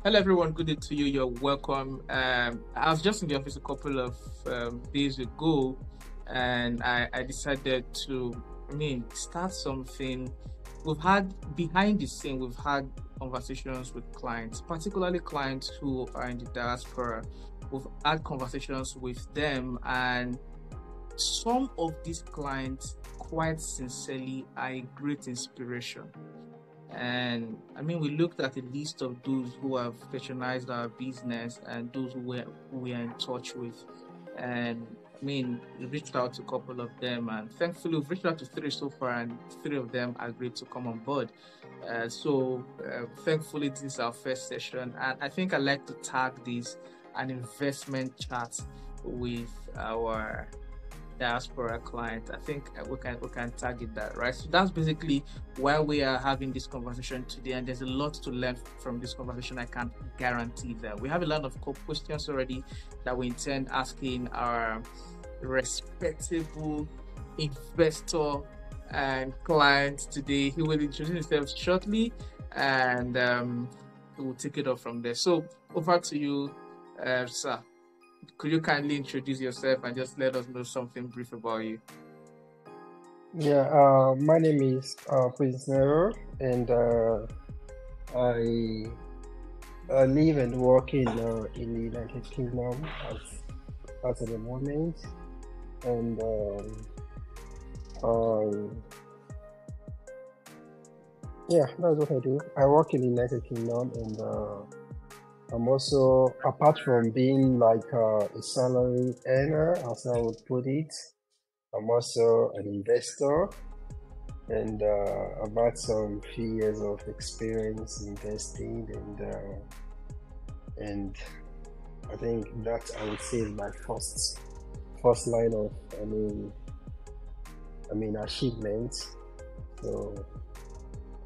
Hello, everyone. Good day to you. You're welcome. I was just in the office a couple of days ago, and I decided to, start something. We've had behind the scene, we've had conversations with clients, particularly clients who are in the diaspora. We've had conversations with them, and some of these clients, quite sincerely, are a great inspiration. And we looked at a list of those who have patronized our business and those we are in touch with. And we reached out to a couple of them, and thankfully, we've reached out to three so far, and three of them agreed to come on board. Thankfully, this is our first session, and I think I like to tag this an investment chat with our diaspora client. I think we can target that, right? So that's basically why we are having this conversation today, and there's a lot to learn from this conversation. I can guarantee that we have a lot of questions already that we intend asking our respectable investor and client today. He will introduce himself shortly, and we'll take it off from there. So over to you, sir. Could you kindly introduce yourself and just let us know something brief about you? Yeah, my name is Prince Nero, and I live and work in the United Kingdom as of the moment, and yeah, that's what I do. I work in the United Kingdom, and I'm also, apart from being like a salary earner, as I would put it, I'm also an investor, and I've had some few years of experience investing, and I think that I would say is my first line of achievement. So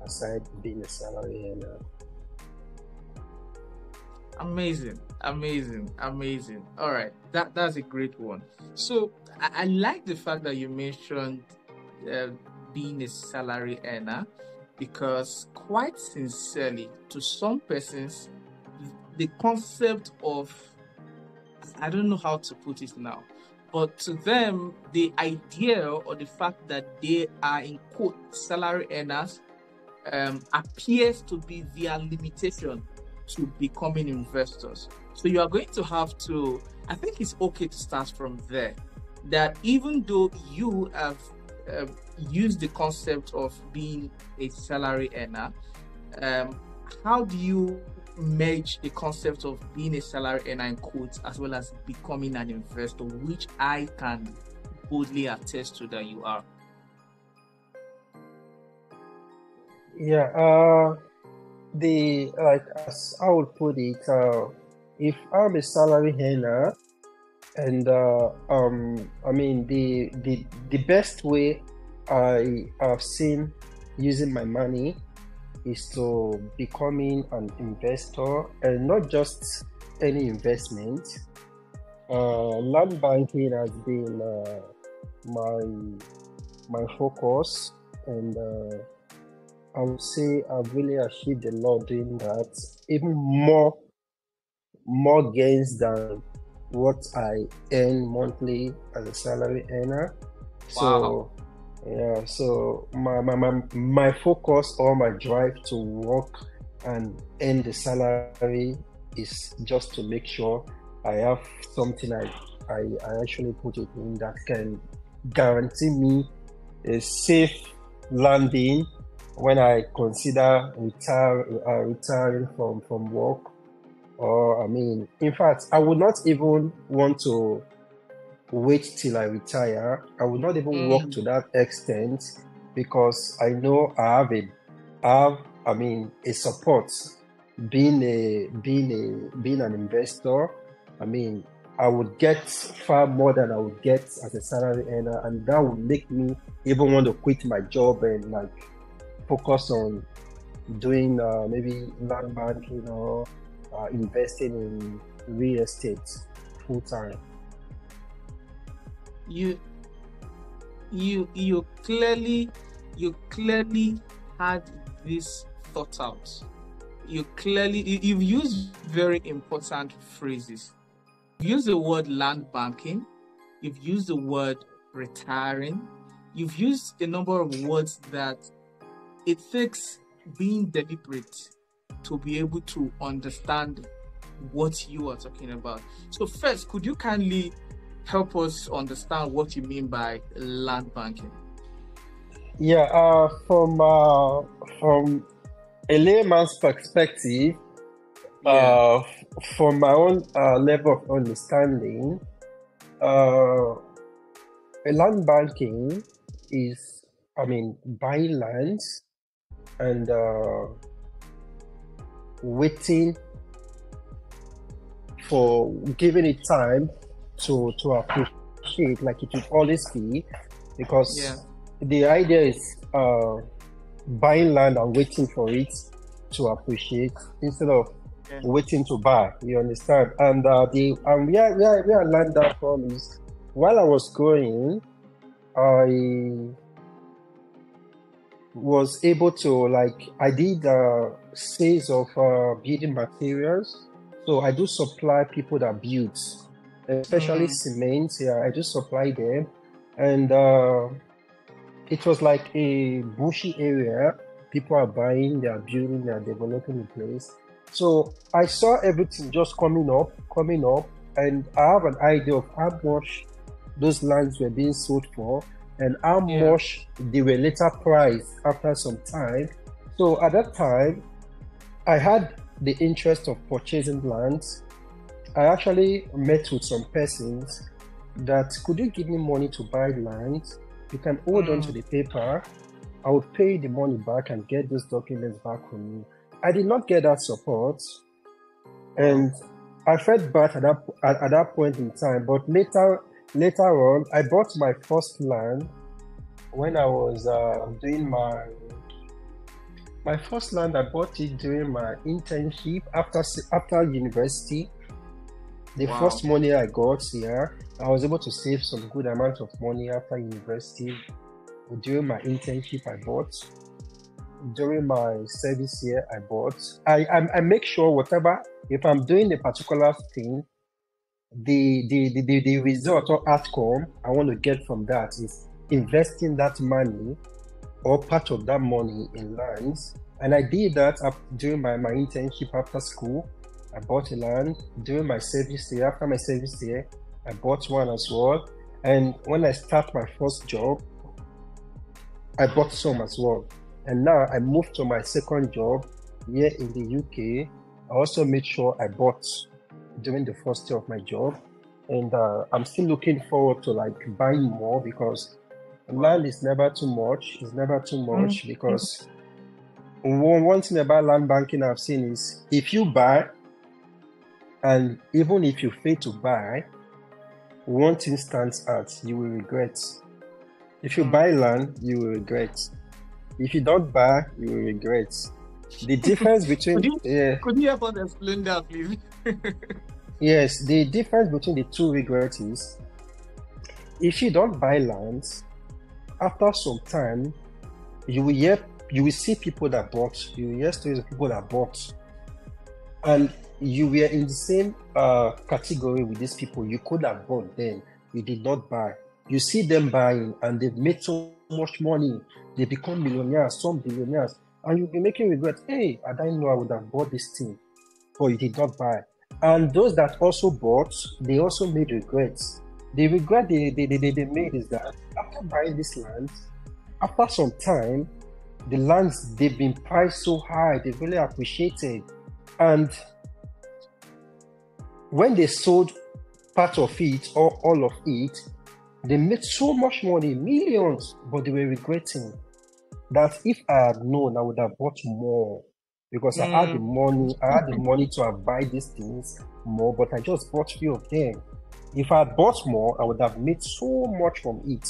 aside being a salary earner. Amazing, amazing, amazing. All right, that's a great one. So I like the fact that you mentioned uh, being a salary earner, because quite sincerely, to some persons, the concept of, I don't know how to put it now, but to them, the idea or the fact that they are in quote salary earners appears to be their limitation to becoming investors. So you are going to have to, I think it's okay to start from there. That even though you have uh, used the concept of being a salary earner, um, how do you merge the concept of being a salary earner in quotes as well as becoming an investor, which I can boldly attest to that you are? Yeah, the like as I would put it, if I'm a salary earner, and the best way I have seen using my money is to becoming an investor, and not just any investment. Land banking has been my my focus, and I would say I've really achieved a lot doing that, even more gains than what I earn monthly as a salary earner. Wow. So yeah, so my focus or my drive to work and earn the salary is just to make sure I have something I actually put it in that can guarantee me a safe landing when I consider retiring from work. Or in fact, I would not even want to wait till I retire. I would not even work to that extent, because I know I have a support. Being an investor, I mean I would get far more than I would get as a salary earner, and that would make me even want to quit my job and like focus on doing maybe land banking or investing in real estate full time. You you clearly had this thought out. you've used very important phrases. You've used the word land banking, you've used the word retiring, you've used a number of words that it takes being deliberate to be able to understand what you are talking about. So first, could you kindly help us understand what you mean by land banking? Yeah, from a layman's perspective, Yeah. from my own level of understanding, uh, a land banking is, I mean, buying lands and waiting for giving it time to appreciate, like it will always be, Yeah. because the idea is buying land and waiting for it to appreciate instead of Yeah. waiting to buy. You understand? And where I learned that from is while I was growing, I was able to, like, I did sales of building materials. So I do supply people that build, especially Mm, cement. Yeah, I do supply them. And it was like a bushy area. People are buying, they are building, they are developing the place. So I saw everything just coming up, and I have an idea of how much those lands were being sold for and how yeah. much they were later priced after some time. So at that time, I had the interest of purchasing lands. I actually met with some persons that could you give me money to buy land? You can hold on to Mm, the paper. I will pay the money back and get those documents back from you. I did not get that support, wow. and I felt bad at that point in time. But later on, I bought my first land when I was doing my first land. I bought it during my internship after university. The Wow. first money I got here, I was able to save some good amount of money after university. During my internship, I bought. During my service year, I bought. I make sure whatever, if I'm doing a particular thing, the result or outcome I want to get from that is investing that money or part of that money in lands. And I did that during my internship after school. I bought a land. During my service year, after my service year, I bought one as well. And when I start my first job, I bought some as well. And now I moved to my second job here in the UK. I also made sure I bought during the first year of my job. And I'm still looking forward to like buying more, because Wow. land is never too much. It's never too Mm, much, mm, because one thing about land banking I've seen is if you buy, and even if you fail to buy, one thing stands out: you will regret. If you mm. buy land, you will regret. If you don't buy, you will regret. The difference Could between you could you help us explain that, please? yes, the difference between the two regrets is if you don't buy land, after some time, you will hear you will see people that bought, you will hear stories of people that bought, and you were in the same category with these people. You could have bought then, you did not buy. You see them buying and they've made so much money, they become millionaires, some billionaires, and you'll be making regret. Hey, I didn't know I would have bought this thing, but you did not buy. And those that also bought, they also made regrets. The regret they made is that after buying this land, after some time, the lands, they've been priced so high, they've really appreciated. And when they sold part of it or all of it, they made so much money, millions, but they were regretting that if I had known, I would have bought more, because I had the Mm, money to have buy these things more, but I just bought few of them. If I had bought more, I would have made so much from it.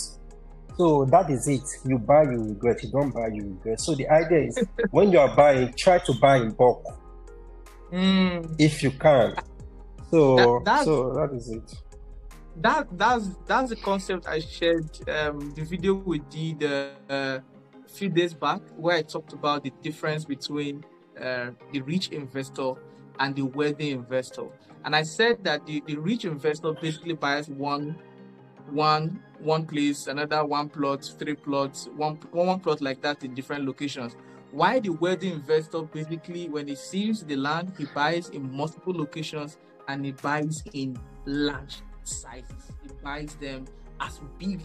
So that is it. You buy, you regret. You don't buy, you regret. So the idea is when you are buying, try to buy in bulk mm. if you can. That So that's so that is it. that's the concept I shared. The video we did a few days back, where I talked about the difference between the rich investor and the wealthy investor. And I said that the rich investor basically buys one place, another one plot, three plots, one plot like that in different locations. Why the wealthy investor basically, when he sees the land, he buys in multiple locations and he buys in large sizes. He buys them as big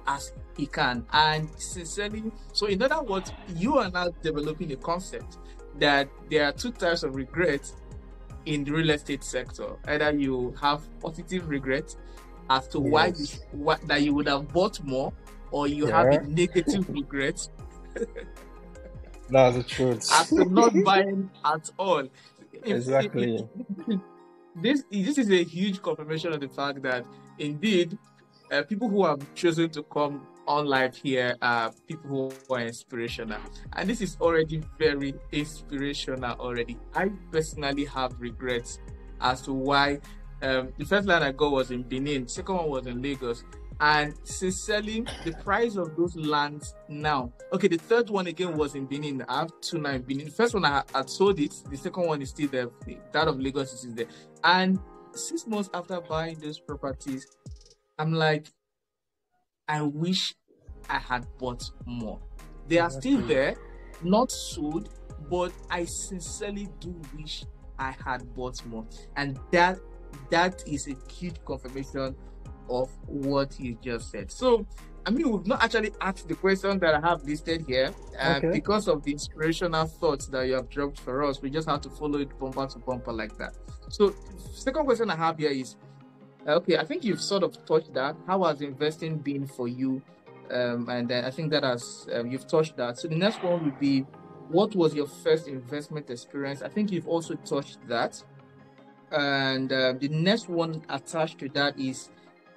as he can. And sincerely, so in other words, you are now developing a concept that there are two types of regrets in the real estate sector. Either you have positive regrets as to Yes. that you would have bought more, or you have a Yeah, negative regret that's the truth. as to not buying at all. Exactly. This is a huge confirmation of the fact that indeed people who have chosen to come on live here are people who are inspirational, and this is already very inspirational already. I personally have regrets as to why the first land I got was in Benin, second one was in Lagos. And sincerely, the price of those lands now. Okay, the third one again was in Benin. I have two now in Benin. The first one I had sold it. The second one is still there. That of Lagos is still there. And 6 months after buying those properties, I'm like, I wish I had bought more. They are still Exactly. there, not sold, but I sincerely do wish I had bought more. And that is a huge confirmation of what you just said. So, I mean, we've not actually asked the question that I have listed here, Okay. because of the inspirational thoughts that you have dropped for us. We just have to follow it bumper to bumper like that. So, second question I have here is, okay, I think you've sort of touched that. How has investing been for you? And then I think that has you've touched that. So the next one would be, what was your first investment experience? I think you've also touched that. And the next one attached to that is,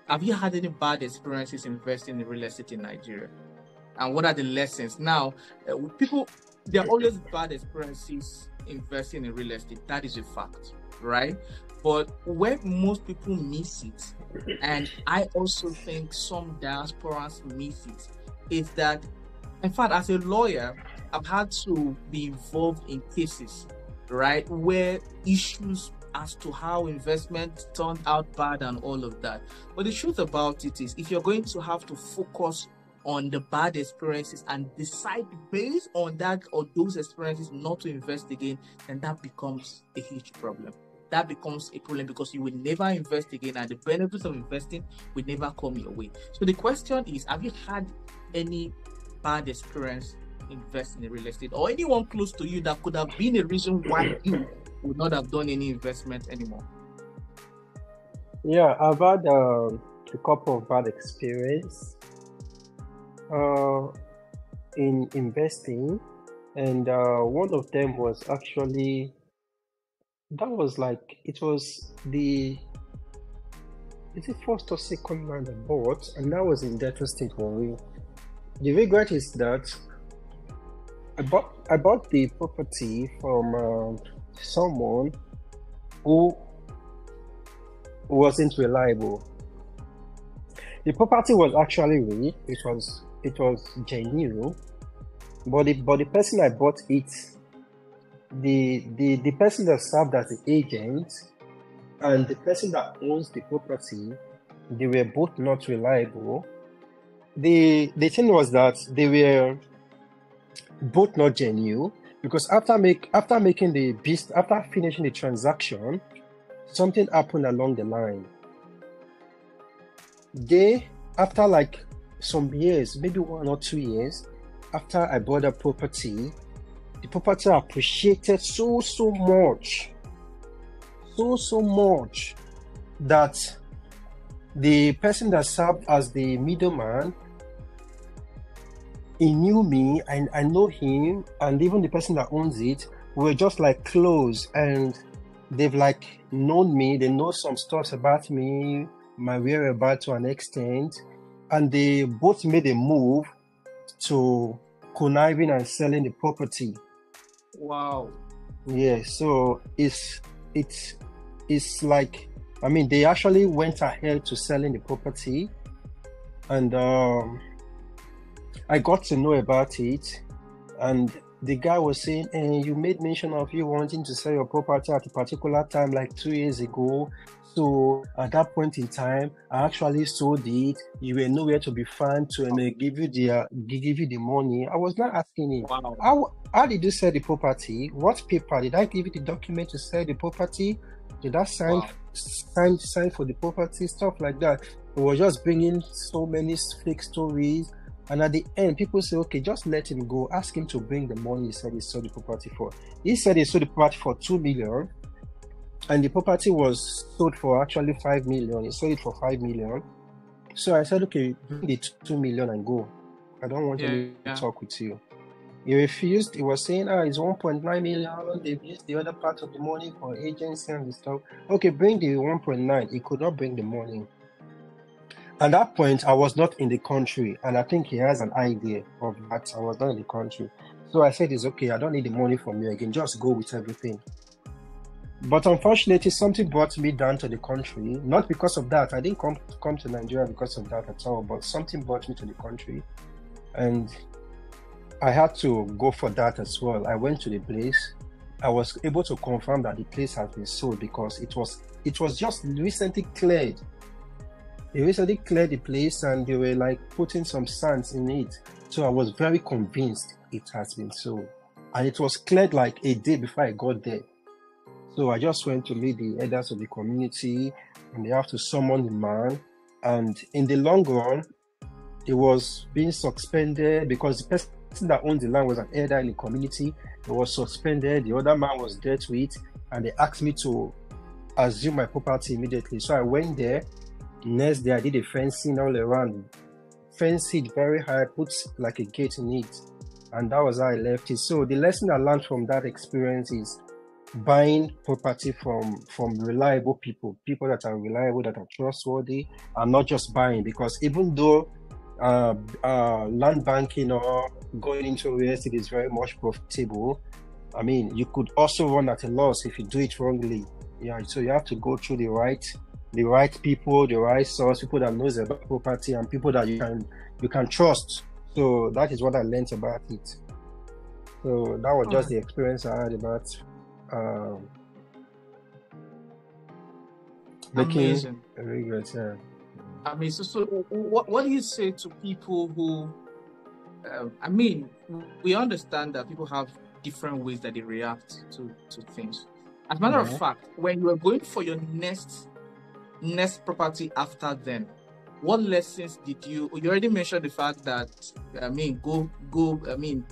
have you had any bad experiences investing in real estate in Nigeria? And what are the lessons? Now, people, there are always bad experiences investing in real estate. That is a fact, right? But where most people miss it, and I also think some diasporans miss it, is that, in fact, as a lawyer, I've had to be involved in cases, right, where issues as to how investment turned out bad and all of that. But the truth about it is, if you're going to have to focus on the bad experiences and decide based on that or those experiences not to invest again, then that becomes a huge problem. That becomes a problem because you will never invest again, and the benefits of investing will never come your way. So the question is, have you had any bad experience investing in real estate, or anyone close to you that could have been a reason why you would not have done any investment anymore? Yeah, I've had a couple of bad experience uh, in investing, and one of them was actually, that was like, it was the, is it first or second land I bought, and that was in Delta State, Warri. The regret is that I bought the property from someone who wasn't reliable. The property was actually real. It was genuine, but the person I bought it, the person that served as the agent and the person that owns the property, they were both not reliable. The thing was that they were both not genuine, because after finishing the transaction, something happened along the line. After like some years, maybe 1 or 2 years after I bought the property appreciated so much that the person that served as the middleman, he knew me and I know him, and even the person that owns it, we were just like close, and they've like known me. They know some stuff about me, my whereabouts to an extent, and they both made a move to conniving and selling the property. Wow. Yeah, so it's like, I mean, they actually went ahead to selling the property, and I got to know about it, and the guy was saying, and you made mention of you wanting to sell your property at a particular time, like 2 years ago. So at that point in time, I actually sold it. You were nowhere to be found to give you the money. I was not asking him, how did you sell the property? What paper? Did I give you the document to sell the property? Did I sign for the property? Stuff like that. It was just bringing so many fake stories. And at the end, people say, okay, just let him go. Ask him to bring the money he said he sold the property for. He said he sold the property for 2 million. And the property was sold for actually 5 million. He sold it for 5 million. So I said, okay, bring the 2 million and go. I don't want to talk with you. He refused. He was saying, it's 1.9 million. They've used the other part of the money for agency and stuff. Okay, bring the 1.9. He could not bring the money. At that point, I was not in the country. And I think he has an idea of that. I was not in the country. So I said, it's okay. I don't need the money from you again. Just go with everything. But unfortunately, something brought me down to the country. Not because of that. I didn't come to Nigeria because of that at all. But something brought me to the country. And I had to go for that as well. I went to the place. I was able to confirm that the place has been sold because it was just recently cleared. They recently cleared the place and they were like putting some sands in it. So I was very convinced it has been sold. And it was cleared like a day before I got there. So I just went to meet the elders of the community and they have to summon the man. And in the long run, it was being suspended because the person that owned the land was an elder in the community. It was suspended. The other man was dealt with. And they asked me to assume my property immediately. So I went there. Next day, I did a fencing all around. Fenced it very high, put like a gate in it. And that was how I left it. So the lesson I learned from that experience is buying property from reliable people that are reliable, that are trustworthy, and not just buying. Because even though land banking or going into real estate is very much profitable, I mean, you could also run at a loss if you do it wrongly. Yeah, so you have to go through the right people, the right source, people that knows about property, and people that you can trust. So that is what I learned about it. So that was just the experience I had about making regrets. Yeah. I mean, so what do you say to people who? I mean, we understand that people have different ways that they react to things. As a matter of fact, when you are going for your next property after then, what lessons did you already mentioned the fact that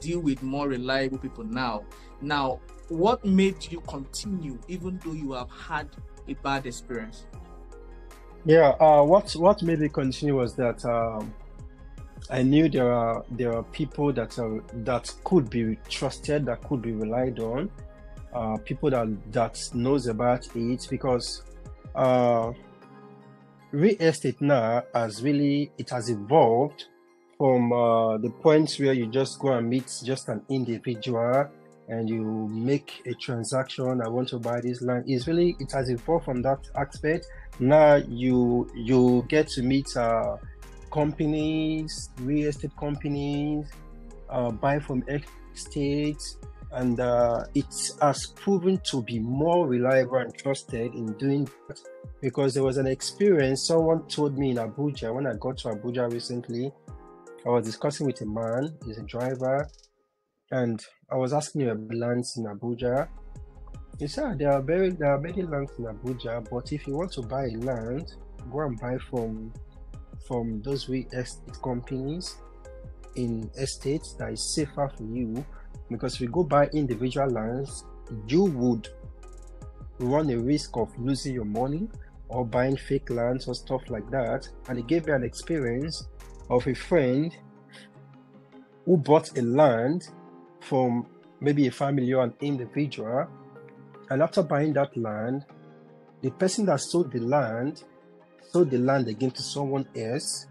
deal with more reliable people now. Now, what made you continue even though you have had a bad experience? Yeah, what made me continue was that I knew there are people that could be trusted, that could be relied on, people that knows about it, because real estate now has evolved from the point where you just go and meet just an individual and you make a transaction. I want to buy this land. It has evolved from that aspect. Now you get to meet companies, real estate companies, buy from estates, and it has proven to be more reliable and trusted in doing that. Because there was an experience someone told me in Abuja. When I got to Abuja recently, I was discussing with a man, he's a driver, and I was asking him about lands in Abuja. He said there are many lands in Abuja, but if you want to buy a land, go and buy from those real estate companies in estates that is safer for you. Because if you go buy individual lands, you would run a risk of losing your money or buying fake lands or stuff like that. And it gave me an experience of a friend who bought a land from maybe a family or an individual, and after buying that land, the person that sold the land again to someone else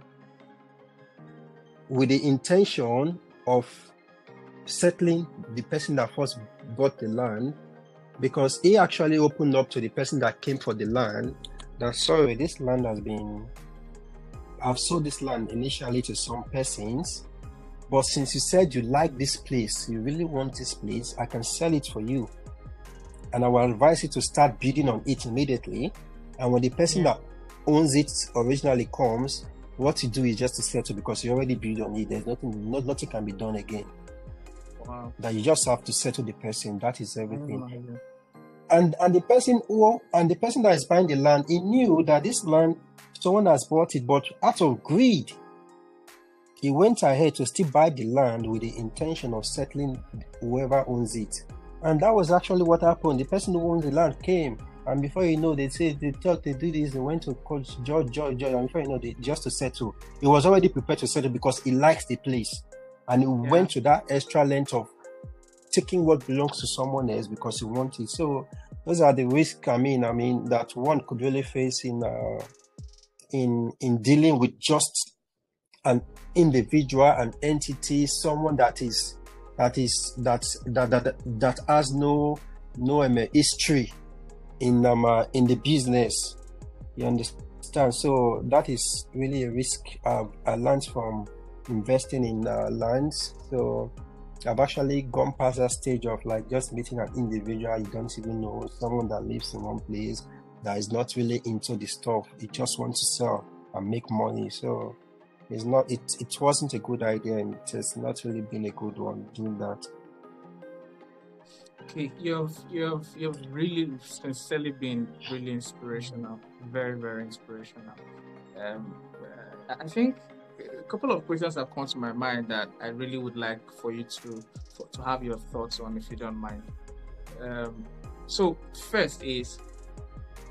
with the intention of settling the person that first bought the land, because he actually opened up to the person that came for the land that, sorry, I've sold this land initially to some persons, But since you said you like this place, you really want this place, I can sell it for you. And I will advise you to start bidding on it immediately. And when the person that owns it originally comes, what you do is just to settle, because you already bid on it. There's nothing can be done again. Wow. That you just have to settle the person. That is everything. And the person that is buying the land, he knew that this land, someone has bought it, but out of greed, he went ahead to still buy the land with the intention of settling whoever owns it. And that was actually what happened. The person who owns the land came, and before you know, they do this, they went to coach George, and before you know, they just to settle. He was already prepared to settle because he likes the place, and he went to that extra length of taking what belongs to someone else because he wants it. So those are the risks. I mean, that one could really face in dealing with just an individual, an entity, someone that has no history in the business. You understand? So that is really a risk I learned from investing in lands. So I've actually gone past that stage of like just meeting an individual you don't even know, someone that lives in one place that is not really into the stuff. He just wants to sell and make money. So it wasn't a good idea, and it has not really been a good one doing that. Okay, you've really sincerely been really inspirational, very, very inspirational. I think a couple of questions have come to my mind that I really would like for you to have your thoughts on, if you don't mind. So first is,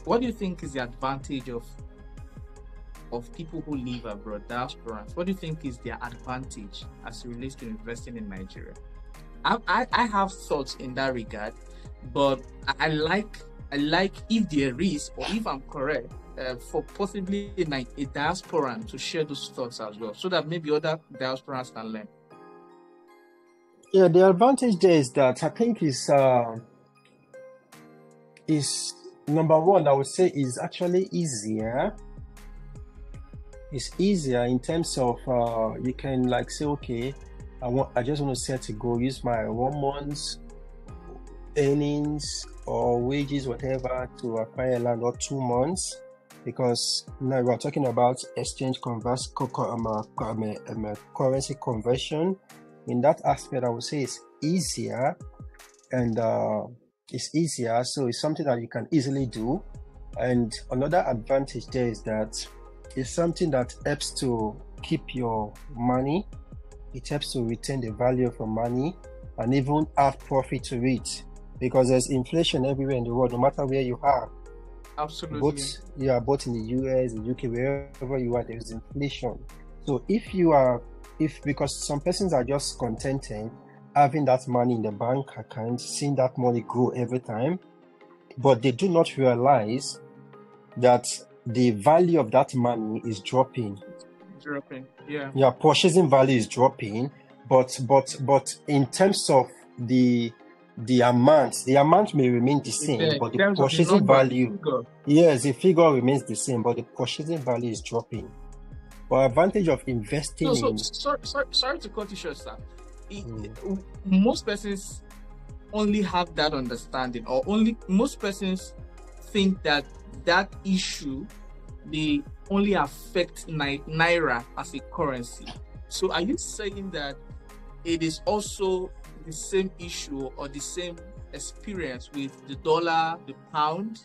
what do you think is the advantage of people who live abroad, diasporans? What do you think is their advantage as it relates to investing in Nigeria? I have thoughts in that regard, but I like if there is, or if I'm correct, for possibly a diasporan to share those thoughts as well, so that maybe other diasporans can learn. Yeah, the advantage there is that I think is number one, I would say is actually easier. It's easier in terms of you can like say, okay, I just want to set a goal, use my 1 month's earnings or wages, whatever, to acquire land, or 2 months, because now we're talking about exchange currency conversion. In that aspect, I would say it's easier, and it's easier, so it's something that you can easily do. And another advantage there is that it's something that helps to keep your money. It helps to retain the value of your money and even add profit to it, because there's inflation everywhere in the world, no matter where you are. Absolutely. Both in the US, the UK, wherever you are, there's inflation. So because some persons are just contented having that money in the bank account, seeing that money grow every time, but they do not realize that the value of that money is dropping. Yeah, purchasing value is dropping, but in terms of the amount may remain the same, but the purchasing value, yes, the figure remains the same, but the purchasing value is dropping. For advantage of investing sorry to cut you short, sir. Most persons only have that understanding, or most persons think that issue, they only affect Naira as a currency. So are you saying that it is also the same issue or the same experience with the dollar, the pound?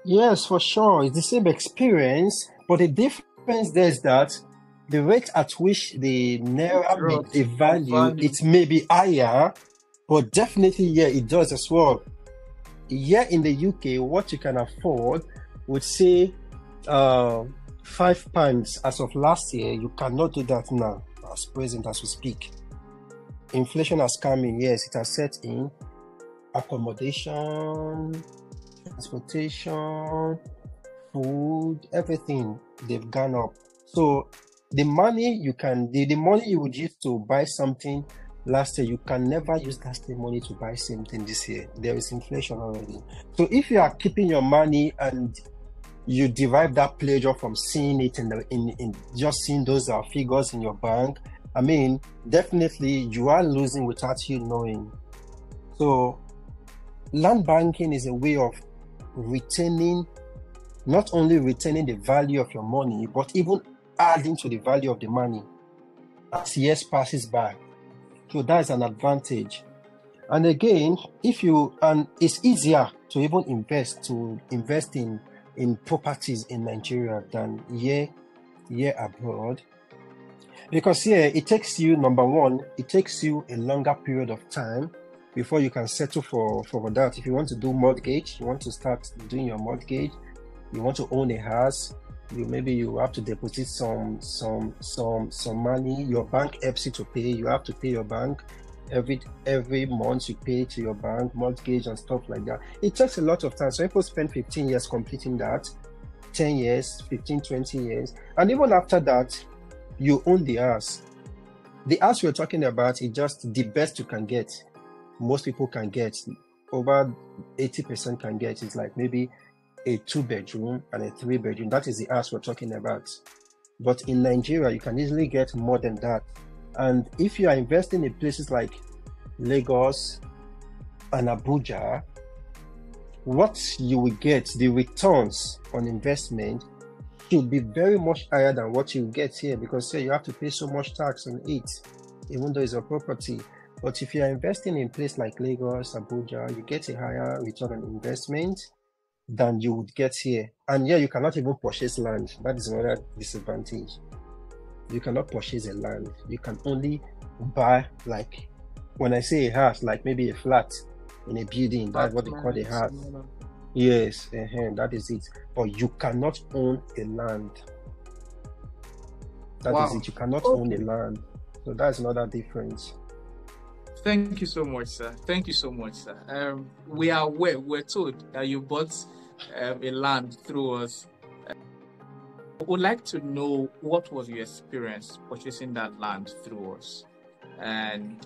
Yes, for sure. It's the same experience, but the difference there is that the rate at which the Naira may value, it may be higher, but definitely, yeah, it does as well. Here in the UK, what you can afford would say £5 as of last year. You cannot do that now, as present as we speak. Inflation has come in, yes, it has set in. Accommodation, transportation, food, everything, they've gone up. So the money the money you would use to buy something last year, you can never use that same money to buy same thing this year. There is inflation already. So if you are keeping your money and you derive that pleasure from seeing it in just seeing those figures in your bank, I mean, definitely you are losing without you knowing. So land banking is a way of retaining, not only retaining the value of your money, but even adding to the value of the money as years passes by. So that's an advantage. And again, and it's easier to even invest in properties in Nigeria than here abroad. Because here it takes you, number one, it takes you a longer period of time before you can settle for that. If you want to do mortgage, you want to start doing your mortgage, you want to own a house, maybe you have to deposit some money. Your bank helps you to pay. You have to pay your bank every month. You pay to your bank, mortgage and stuff like that. It takes a lot of time. So people spend 15 years completing that, 10 years, 15, 20 years, and even after that, you own the house. The house we're talking about is just the best you can get. Most people can get, over 80% can get, is like maybe a 2-bedroom and a 3-bedroom. That is the house we're talking about. But in Nigeria, you can easily get more than that. And if you are investing in places like Lagos and Abuja, what you will get, the returns on investment, should be very much higher than what you get here, because here you have to pay so much tax on it, even though it's a property. But if you are investing in a place like Lagos, Abuja, you get a higher return on investment than you would get here. And yeah, you cannot even purchase land. That is another disadvantage. You cannot purchase a land. You can only buy, like, when I say a house, like maybe a flat in a building. That's what they call a house. Yes, that is it. But you cannot own a land. That is it. You cannot own a land. So that's another difference. Thank you so much, sir. Thank you so much, sir. We're told that you bought a land through us. I would like to know, what was your experience purchasing that land through us, and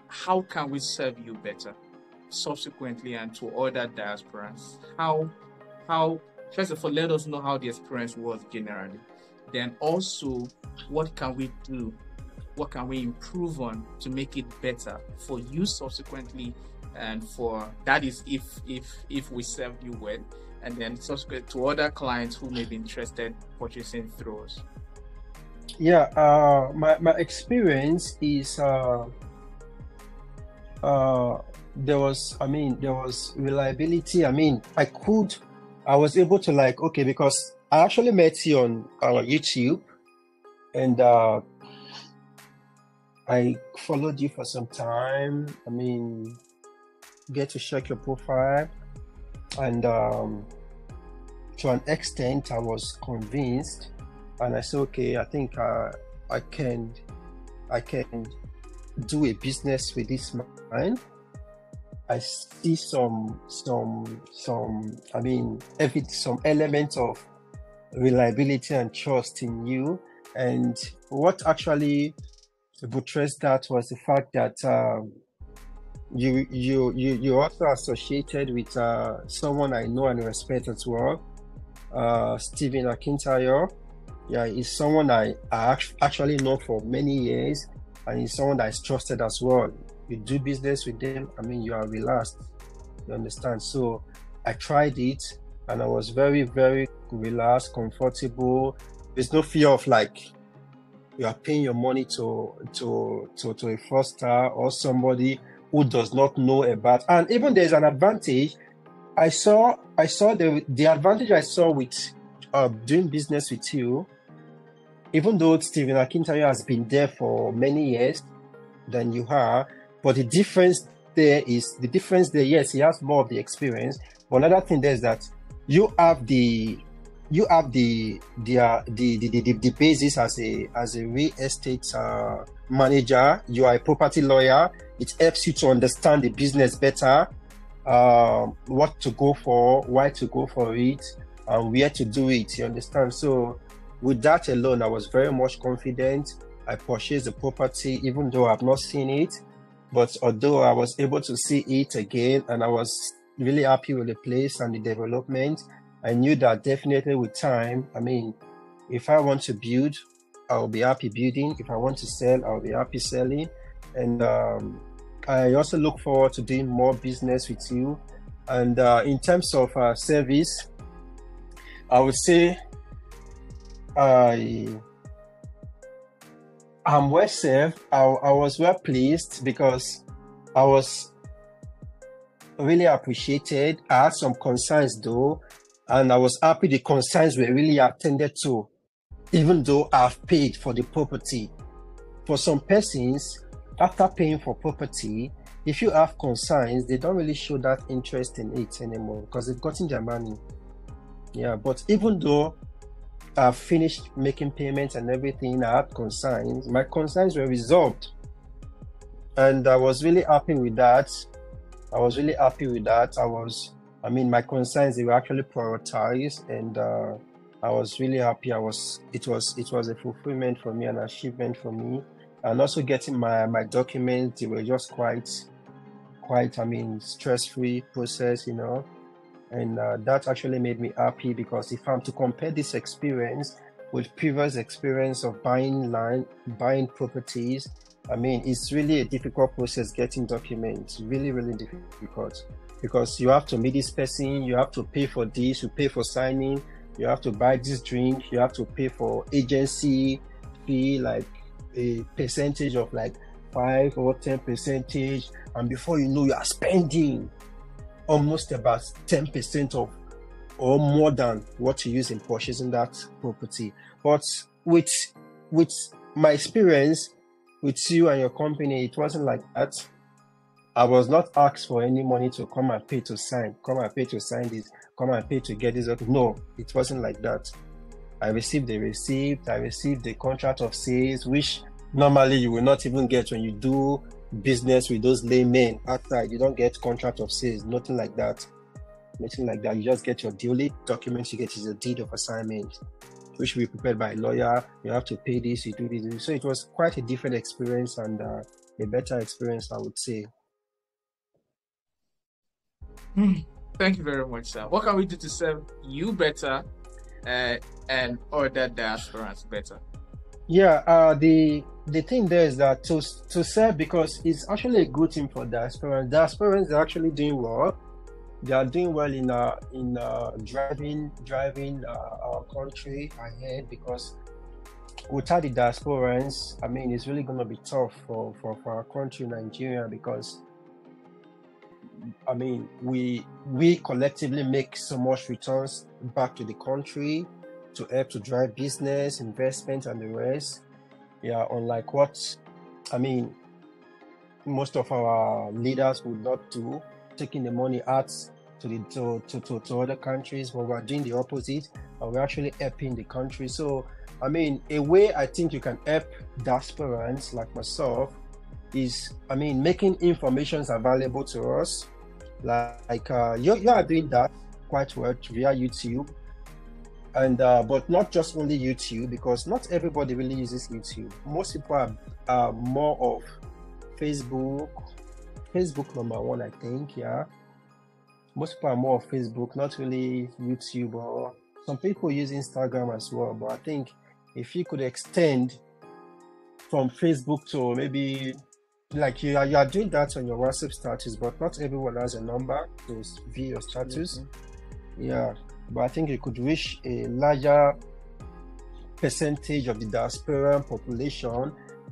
how can we serve you better subsequently and to other diasporans? How first of all, let us know how the experience was generally. Then also, what can we do? What can we improve on to make it better for you subsequently, and for that is if we serve you well, and then subsequent to other clients who may be interested in purchasing through us? Yeah, my experience is there was reliability. I was able to, like, okay, because I actually met you on YouTube, and I followed you for some time. Get to check your profile, and to an extent, I was convinced, and I said, okay, I think I can do a business with this man. I see some element of reliability and trust in you. And what actually buttressed that was the fact that you also associated with someone I know and respect as well, Stephen Akintayo. Yeah, he's someone I actually know for many years, and he's someone that is trusted as well. You do business with them, you are relaxed. You understand? So I tried it, and I was very, very relaxed, comfortable. There's no fear of, like, you are paying your money to a fraudster or somebody who does not know about. And even there's an advantage. I saw the advantage I saw with doing business with you. Even though Stephen Akintayo has been there for many years than you are, but the difference there, yes, he has more of the experience. But another thing there is that you have the basis as a real estate manager. You are a property lawyer. It helps you to understand the business better, what to go for, why to go for it, and where to do it. You understand? So with that alone, I was very much confident. I purchased the property, even though I've not seen it. But although I was able to see it again, and I was really happy with the place and the development, I knew that definitely with time, if I want to build, I'll be happy building. If I want to sell, I'll be happy selling. And I also look forward to doing more business with you. And in terms of service, I would say I'm well served. I was well pleased because I was really appreciated. I had some concerns though, and I was happy the concerns were really attended to, even though I've paid for the property. For some persons, after paying for property, if you have concerns, they don't really show that interest in it anymore because they've gotten their money. Yeah, but even though I've finished making payments and everything, I had concerns, my concerns were resolved. And I was really happy with that. My concerns, they were actually prioritized, and I was really happy. It was a fulfillment for me, an achievement for me. And also getting my documents, they were just quite, stress-free process, and that actually made me happy, because if I'm to compare this experience with previous experience of buying land, buying properties, it's really a difficult process getting documents, really, really difficult, because you have to meet this person, you have to pay for this, you pay for signing, you have to buy this drink, you have to pay for agency fee, like a percentage of like 5 or 10%, and before you know, you are spending almost about 10% of or more than what you use in purchasing that property. But with my experience with you and your company, it wasn't like that. I was not asked for any money to come and pay to sign this, come and pay to get this. No, it wasn't like that. I received the receipt, I received the contract of sales, which normally you will not even get when you do business with those laymen outside. You don't get contract of sales, nothing like that. You just get your daily documents. You get is a deed of assignment, which will be prepared by a lawyer. You have to pay this, you do this. So it was quite a different experience, and a better experience, I would say. Thank you very much, sir. What can we do to serve you better and other diasporans better? Yeah, the thing there is that to serve, because it's actually a good thing for diasporans. Diasporans are actually doing well. They are doing well in driving our country ahead, because without the diasporans, it's really going to be tough for our country, Nigeria, because we collectively make so much returns back to the country to help to drive business, investment, and the rest. Yeah, unlike what most of our leaders would not do, taking the money out to other countries, but we're doing the opposite, and we're actually helping the country. So a way I think you can help diasporans like myself is making information available to us, like you are doing that quite well via YouTube, and but not just only YouTube, because not everybody really uses YouTube. Most people are more of Facebook number one, I think. Yeah, most people are more of Facebook, not really YouTube, or some people use Instagram as well. But I think if you could extend from Facebook to maybe, like you are doing that on your WhatsApp status, but not everyone has a number to view your status. Yeah, but I think you could reach a larger percentage of the diaspora population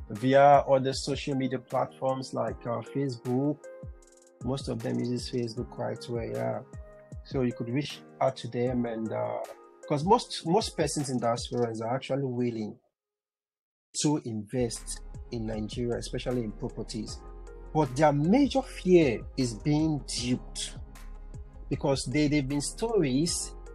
via other social media platforms like Facebook. Most of them uses Facebook quite well. Yeah, so you could reach out to them, and because most persons in diaspora are actually willing to invest in Nigeria, especially in properties, but their major fear is being duped, because they've been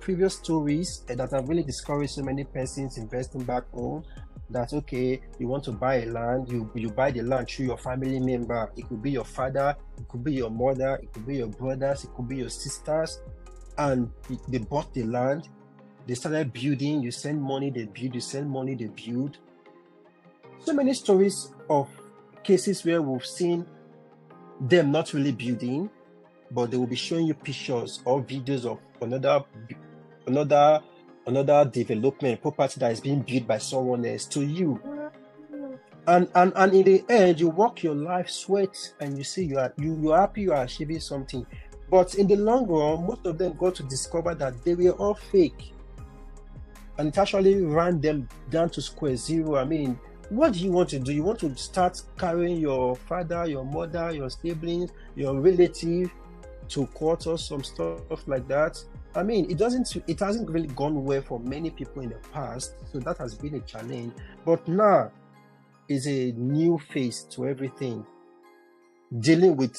previous stories that have really discouraged so many persons investing back home. That okay, you want to buy a land, you buy the land through your family member. It could be your father, it could be your mother, it could be your brothers, it could be your sisters, and they bought the land, they started building, you send money, they build, you send money, they build. So many stories of cases where we've seen them not really building, but they will be showing you pictures or videos of another another development property that is being built by someone else to you. And in the end, you work your life, sweat, and you see you're happy you are achieving something. But in the long run, most of them got to discover that they were all fake. And it actually ran them down to square zero. I mean, what do you want to do? You want to start carrying your father, your mother, your siblings, your relative to court or some stuff like that. I mean, it hasn't really gone well for many people in the past, so that has been a challenge. But now is a new face to everything. Dealing with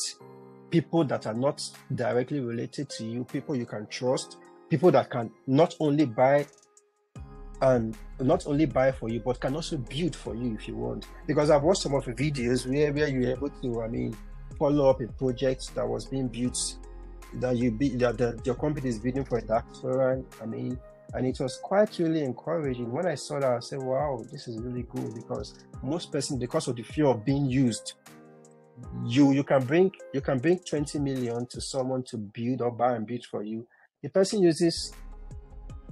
people that are not directly related to you, people you can trust, people that can not only buy for you, but can also build for you if you want. Because I've watched some of the videos where you're able to, follow up a project that was being built, that your company is bidding for a Diaspora. And it was quite really encouraging. When I saw that, I said, wow, this is really good, because most persons, because of the fear of being used, you can bring 20 million to someone to build or buy and build for you. The person uses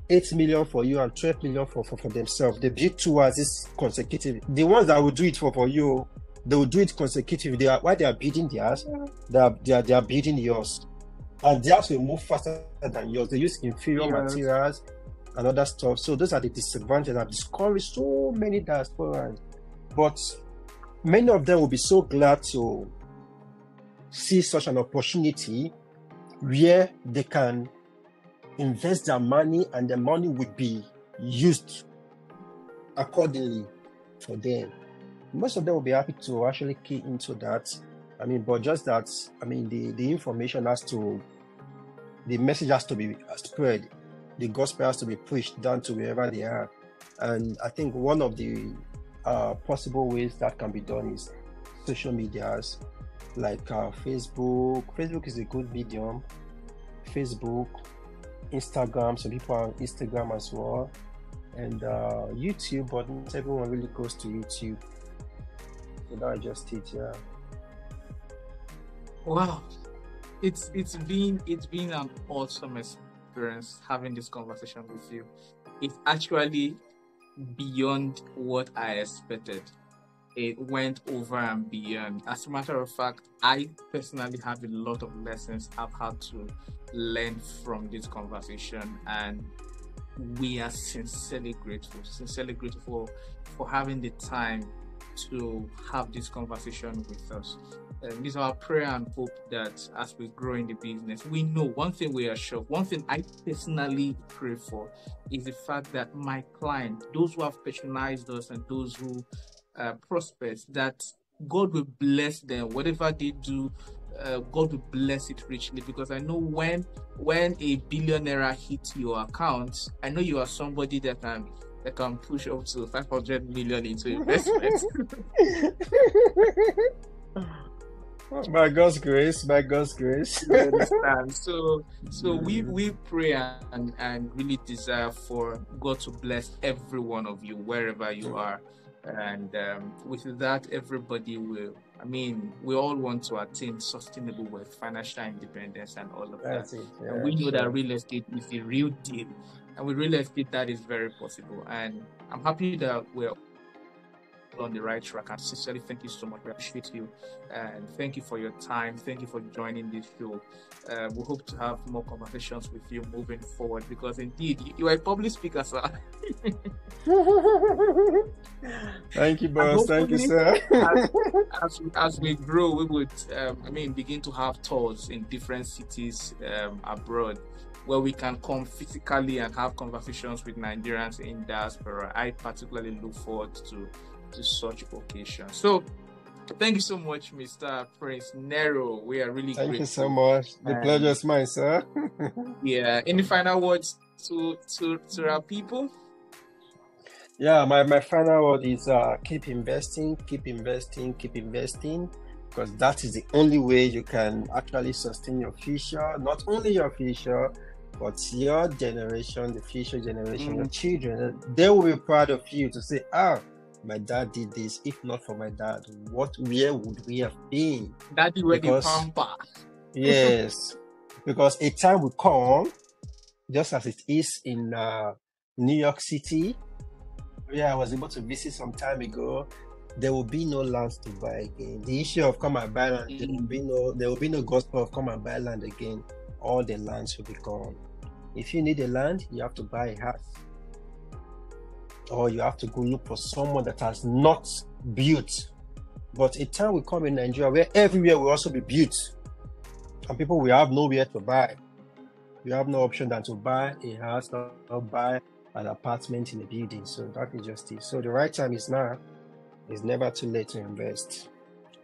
8 million for you and 12 million for themselves. They build two as this consecutive. The ones that will do it for you, they will do it consecutively. While they are building theirs, they are building yours. And theirs will move faster than yours. They use inferior materials and other stuff. So those are the disadvantages. I've discovered so many diasporans. But many of them will be so glad to see such an opportunity where they can invest their money and the money would be used accordingly for them. Most of them will be happy to actually key into that. But just that, the information the message has to be spread. The gospel has to be pushed down to wherever they are. And I think one of the possible ways that can be done is social medias like Facebook. Facebook is a good medium. Facebook, Instagram, some people are on Instagram as well, and YouTube, but not everyone really goes to YouTube. So that's just it, yeah. Wow, it's been an awesome experience having this conversation with you. It's actually beyond what I expected. It went over and beyond. As a matter of fact, I personally have a lot of lessons I've had to learn from this conversation, and we are sincerely grateful for having the time to have this conversation with us. This is our prayer and hope that as we grow in the business, we know one thing we are sure. One thing I personally pray for is the fact that my client, those who have patronized us and those who prospects, that God will bless them. Whatever they do, God will bless it richly. Because I know when a billionaire hits your account, I know you are somebody that can push up to 500 million into investment. By God's grace. You understand? So we pray and really desire for God to bless every one of you wherever you are. And with that, everybody will, we all want to attain sustainable wealth, financial independence, and all of that. Yeah, and we know that real estate is a real deal. And with real estate, that is very possible. And I'm happy that we're on the right track. And sincerely, thank you so much. We appreciate you. And thank you for your time. Thank you for joining this show. We hope to have more conversations with you moving forward, because indeed, you are a public speaker, sir. Thank you, boss. Thank you, sir. as we grow, we would, begin to have tours in different cities abroad, where we can come physically and have conversations with Nigerians in diaspora. I particularly look forward to such occasions. So, thank you so much, Mr. Prince Nero. We are really grateful. Thank you so much. The pleasure is mine, sir. Yeah. Any final words to our people? Yeah, my final word is keep investing, because that is the only way you can actually sustain your future. Not only your future, but your generation, the future generation, your children. They will be proud of you to say, my dad did this. If not for my dad, where would we have been? Daddy were the pamper. Yes, because a time will come, just as it is in New York City, where I was able to visit some time ago, there will be no lands to buy again. The issue of come and buy land, there will be no gospel of come and buy land again. All the lands will be gone. If you need a land, you have to buy a house, or you have to go look for someone that has not built. But a time will come in Nigeria where everywhere will also be built, and people will have nowhere to buy. You have no option than to buy a house or buy an apartment in a building. So that is just it. So the right time is now. It's never too late to invest.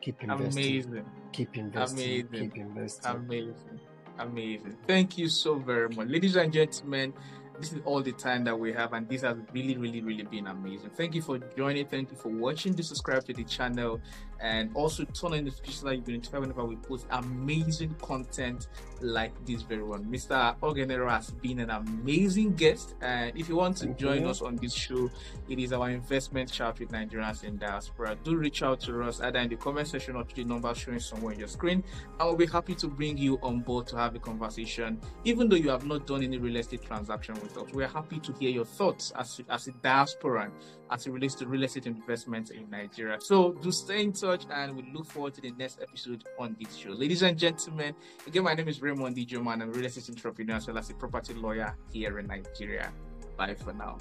Keep investing. Amazing. Keep investing. Amazing. Keep investing. Amazing. Amazing. Thank you so very much. Ladies and gentlemen, this is all the time that we have, and this has really, really, really been amazing. Thank you for joining. Thank you for watching. Do subscribe to the channel, and also turn on the notifications so that you'll be notified whenever we post amazing content like this very one. Mr. Ogenero has been an amazing guest, and if you want to join us on this show, it is our investment chat with Nigerians in diaspora. Do reach out to us either in the comment section or to the number showing somewhere on your screen. I will be happy to bring you on board to have a conversation. Even though you have not done any real estate transaction with us, we are happy to hear your thoughts as a diasporan as it relates to real estate investments in Nigeria. So do stay in touch, and we look forward to the next episode on this show. Ladies and gentlemen, again, my name is Raymond D. Joman. I'm a real estate entrepreneur as well as a property lawyer here in Nigeria. Bye for now.